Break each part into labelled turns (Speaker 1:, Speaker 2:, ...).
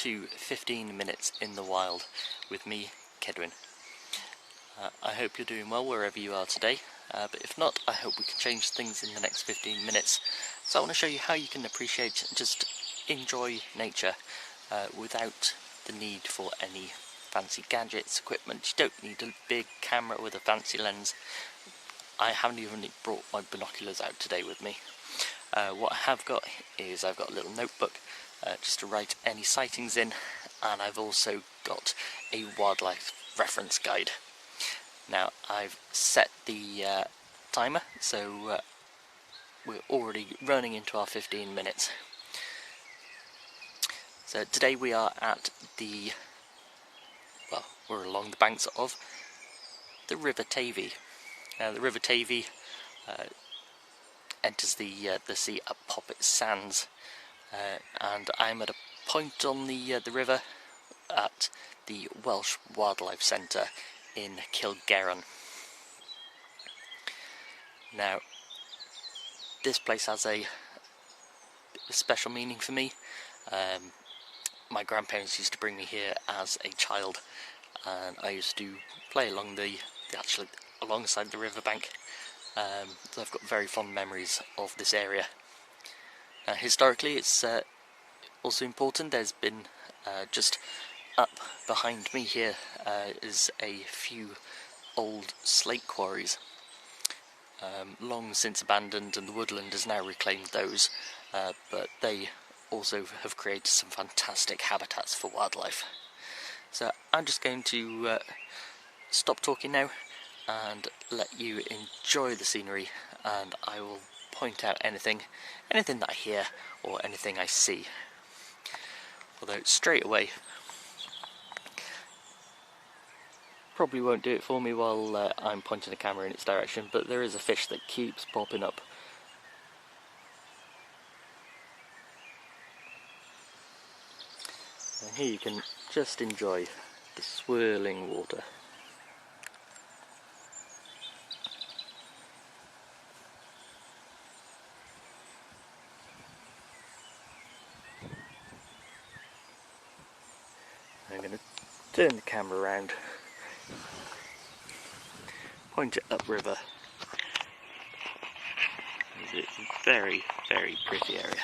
Speaker 1: to 15 minutes in the wild with me, Kedwin. I hope you're doing well wherever you are today, but if not, I hope we can change things in the next 15 minutes. So I want to show you how you can appreciate and just enjoy nature without the need for any fancy gadgets, equipment. You don't need a big camera with a fancy lens. I haven't even brought my binoculars out today with me. What I have got is I've got a little notebook just to write any sightings in, and I've also got a wildlife reference guide. Now I've set the timer, so we're already running into our 15 minutes. So today we are at we're along the banks of the River Teifi. Now the River Teifi enters the sea at Poppet Sands, and I'm at a point on the river at the Welsh Wildlife Centre in Kilgerran. Now this place has a special meaning for me. My grandparents used to bring me here as a child, and I used to play along alongside the riverbank. So I've got very fond memories of this area. Historically, it's also important. There's been just up behind me here is a few old slate quarries, long since abandoned, and the woodland has now reclaimed those, but they also have created some fantastic habitats for wildlife. So I'm just going to stop talking now and let you enjoy the scenery, and I will point out anything that I hear or anything I see. Although straight away probably won't do it for me while I'm pointing the camera in its direction, but there is a fish that keeps popping up. And here you can just enjoy the swirling water. I'm going to turn the camera around, point it upriver. It's a very, very pretty area.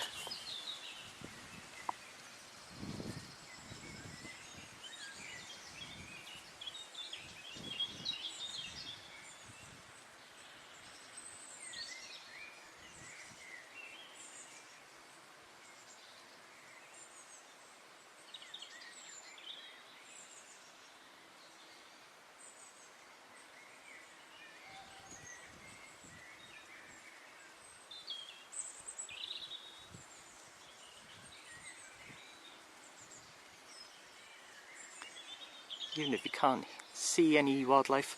Speaker 1: Even if you can't see any wildlife,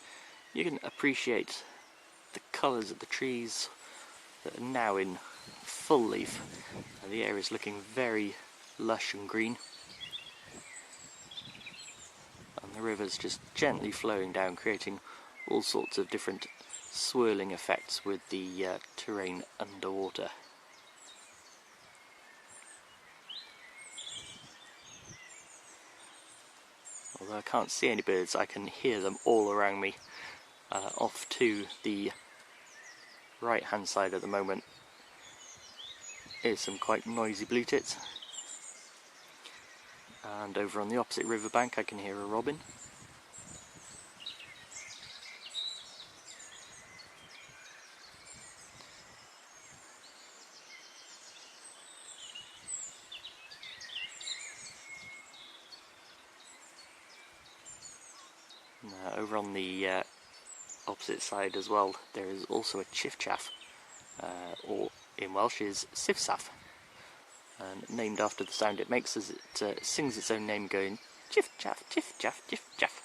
Speaker 1: you can appreciate the colours of the trees that are now in full leaf. The area is looking very lush and green, and the river's just gently flowing down, creating all sorts of different swirling effects with the terrain underwater. Although I can't see any birds, I can hear them all around me. Off to the right hand side at the moment is some quite noisy blue tits, and over on the opposite riverbank I can hear a robin. Over on the opposite side as well, there is also a chiffchaff, or in Welsh is sifsaf, and named after the sound it makes as it sings its own name, going chiff-chaff, chiff-chaff, chiff-chaff.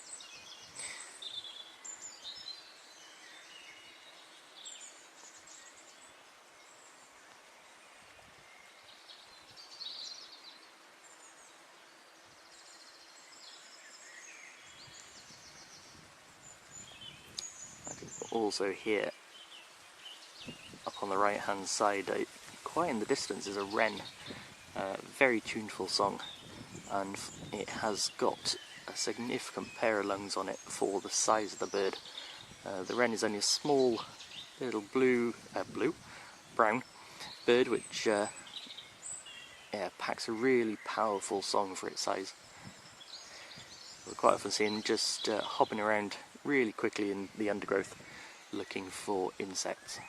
Speaker 1: Also here, up on the right hand side, quite in the distance, is a wren. Very tuneful song. and it has got a significant pair of lungs on it for the size of the bird. The wren is only a small little brown bird, which packs a really powerful song for its size. We're quite often seeing just hopping around really quickly in the undergrowth looking for insects.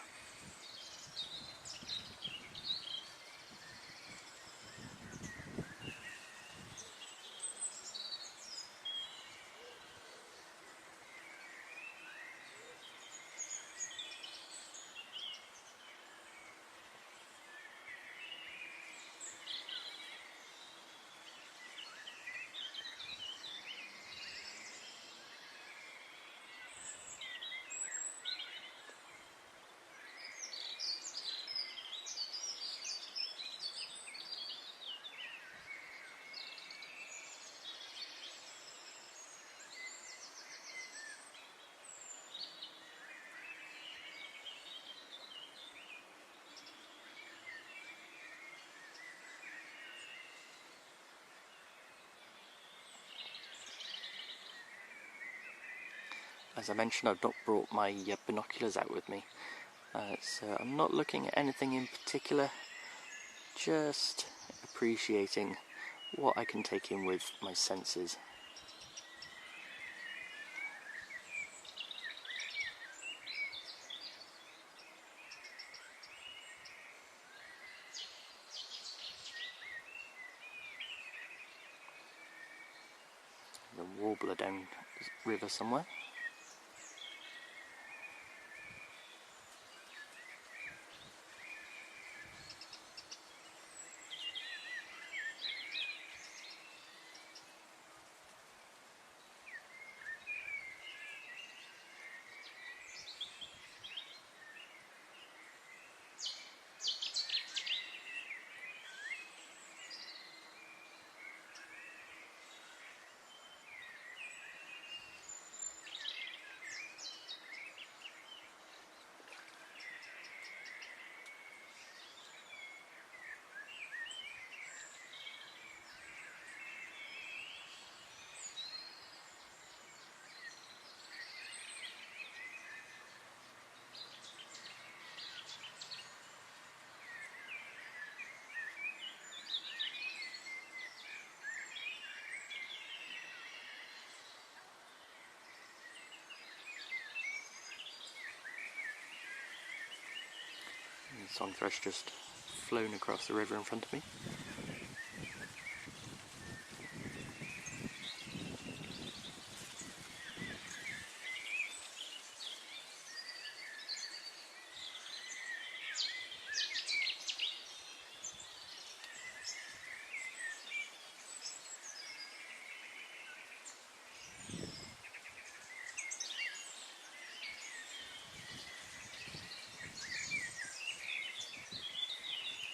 Speaker 1: As I mentioned, I've not brought my binoculars out with me, so I'm not looking at anything in particular, just appreciating what I can take in with my senses. The warbler down the river somewhere. The song thrush just flown across the river in front of me.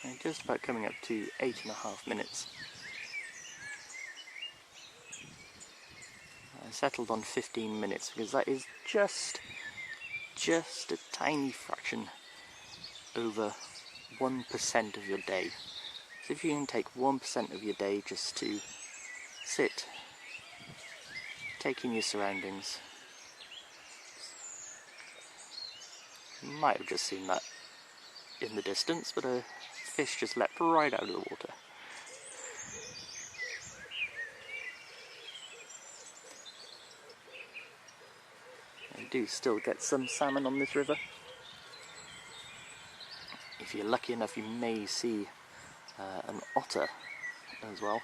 Speaker 1: And just about coming up to 8.5 minutes. I settled on 15 minutes because that is just a tiny fraction over 1% of your day. So if you can take 1% of your day just to sit, take in your surroundings. You might have just seen that in the distance, but a fish just leapt right out of the water. I do still get some salmon on this river. If you're lucky enough, you may see an otter as well.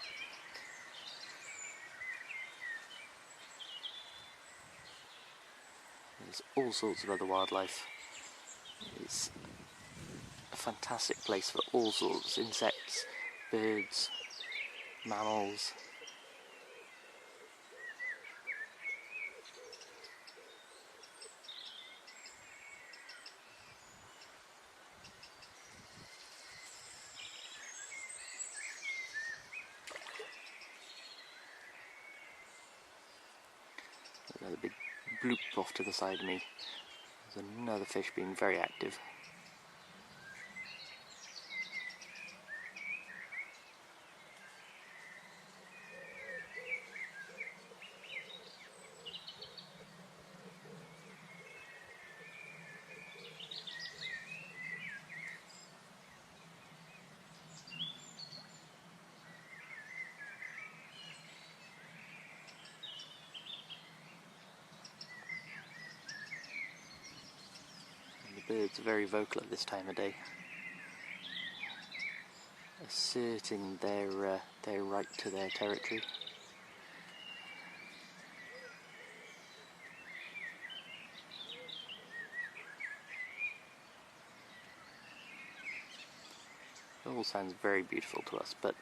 Speaker 1: There's all sorts of other wildlife. It's a fantastic place for all sorts of insects, birds, mammals. There's a big bloop off to the side of me. There's another fish being very active. birds are very vocal at this time of day, asserting their right to their territory. It all sounds very beautiful to us, but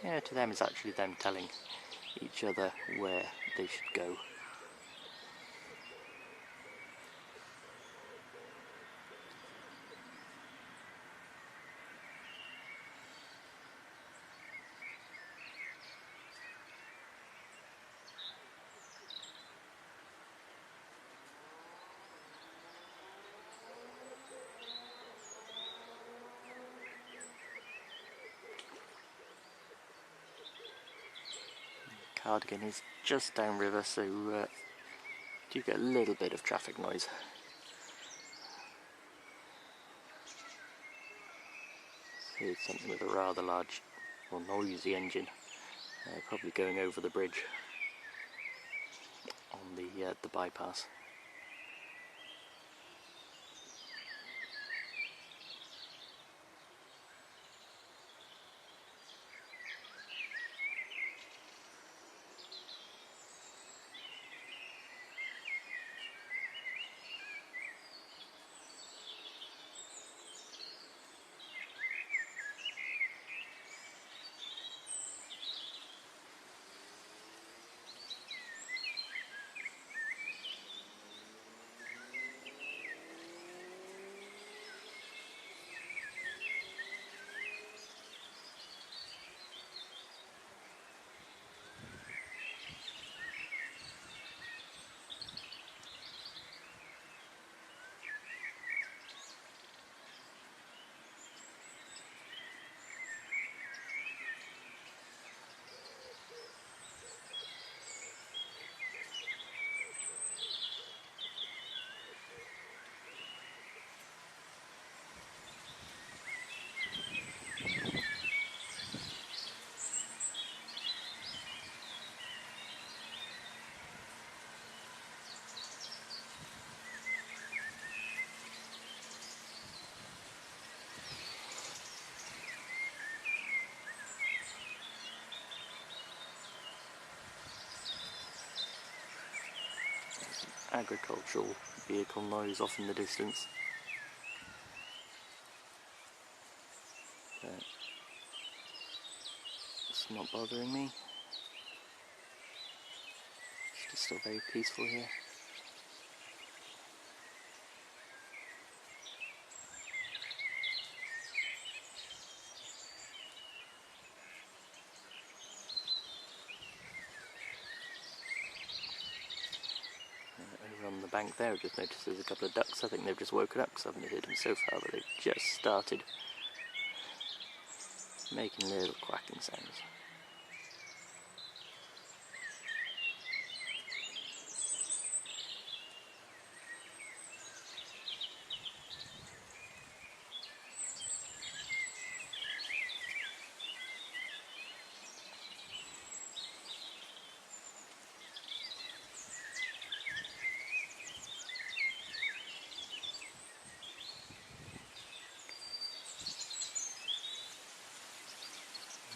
Speaker 1: yeah, to them it's actually them telling each other where they should go. Cardigan is just downriver, so do get a little bit of traffic noise. So it's something with a rather large or noisy engine, probably going over the bridge on the bypass. Agricultural vehicle noise off in the distance. But it's not bothering me. It's just still very peaceful here. Over on the bank there, I've just noticed there's a couple of ducks. I think they've just woken up because I haven't heard them so far, but they've just started making little quacking sounds.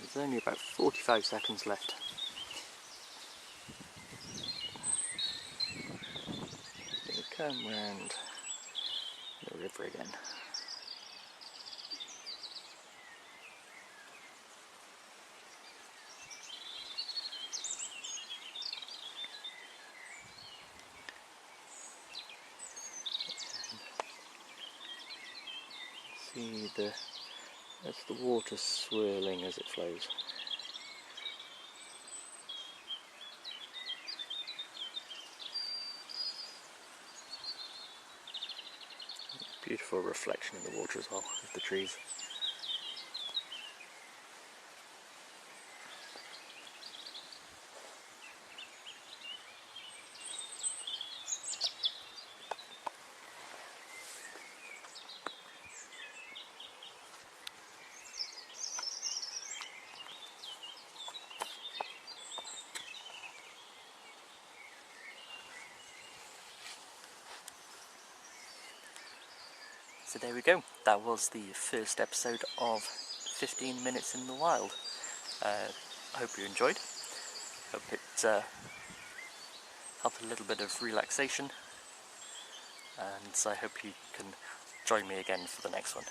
Speaker 1: There's only about 45 seconds left. Gonna come round the river again. See that's the water swirling as it flows. Beautiful reflection in the water as well of the trees. So there we go, that was the first episode of 15 Minutes in the Wild. I hope you enjoyed. Hope it helped a little bit of relaxation, and I hope you can join me again for the next one.